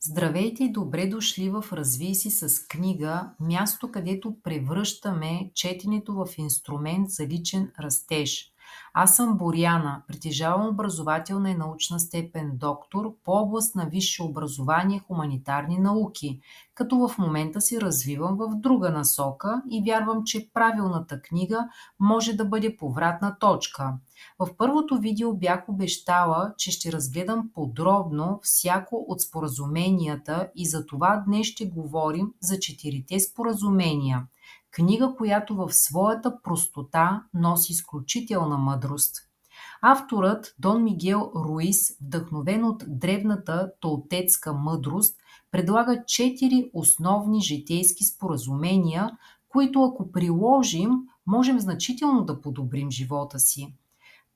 Здравейте и добре дошли в "Развий си с книга", място, където превръщаме четенето в инструмент за личен растеж. Аз съм Боряна, притежавам образователна и научна степен доктор по област на висше образование хуманитарни науки, като в момента се развивам в друга насока и вярвам, че правилната книга може да бъде повратна точка. В първото видео бях обещала, че ще разгледам подробно всяко от споразуменията и за това днес ще говорим за четирите споразумения. Книга, която в своята простота носи изключителна мъдрост. Авторът Дон Мигел Руис, вдъхновен от древната толтецка мъдрост, предлага 4 основни житейски споразумения, които ако приложим, можем значително да подобрим живота си.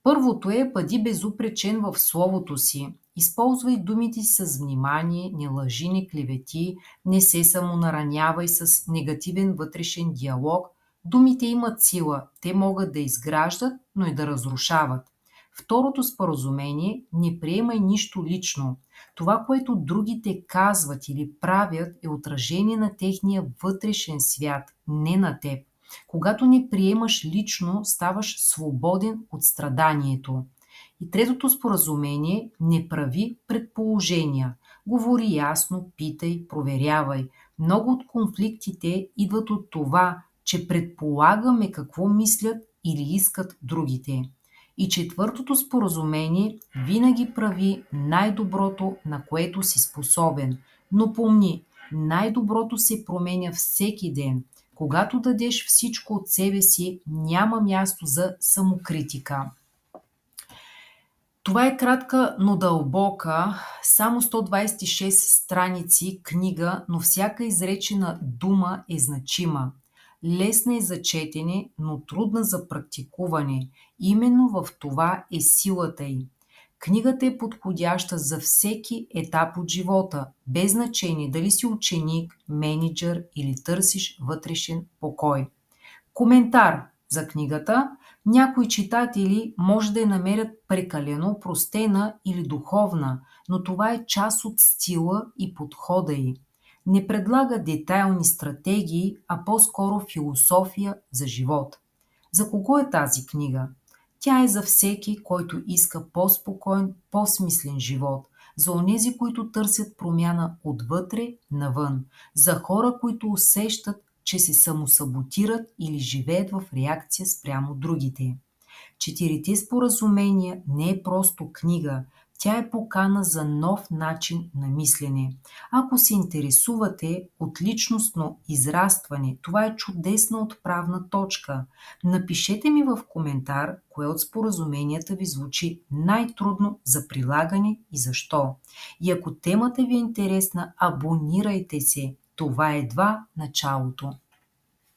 Първото е: бъди безупречен в словото си. Използвай думите си с внимание, не лъжи, не клевети, не се самонаранявай с негативен вътрешен диалог. Думите имат сила, те могат да изграждат, но и да разрушават. Второто споразумение: не приемай нищо лично. Това, което другите казват или правят, е отражение на техния вътрешен свят, не на теб. Когато не приемаш лично, ставаш свободен от страданието. И третото споразумение: не прави предположения. Говори ясно, питай, проверявай. Много от конфликтите идват от това, че предполагаме какво мислят или искат другите. И четвъртото споразумение: винаги прави най-доброто, на което си способен. Но помни, най-доброто се променя всеки ден. Когато дадеш всичко от себе си, няма място за самокритика. Това е кратка, но дълбока, само 126 страници книга, но всяка изречена дума е значима. Лесна е за четене, но трудна за практикуване. Именно в това е силата й. Книгата е подходяща за всеки етап от живота, без значение дали си ученик, мениджър или търсиш вътрешен покой. Коментар за книгата: някои читатели може да я намерят прекалено опростена или духовна, но това е част от стила и подхода й. Не предлага детайлни стратегии, а по-скоро философия за живот. За кого е тази книга? Тя е за всеки, който иска по-спокоен, по-смислен живот, за онези, които търсят промяна отвътре навън, за хора, които усещат, че се самосаботират или живеят в реакция спрямо другите. Четирите споразумения не е просто книга, тя е покана за нов начин на мислене. Ако се интересувате от личностно израстване, това е чудесна отправна точка. Напишете ми в коментар кое от споразуменията ви звучи най-трудно за прилагане и защо. И ако темата ви е интересна, абонирайте се. Това е едва началото.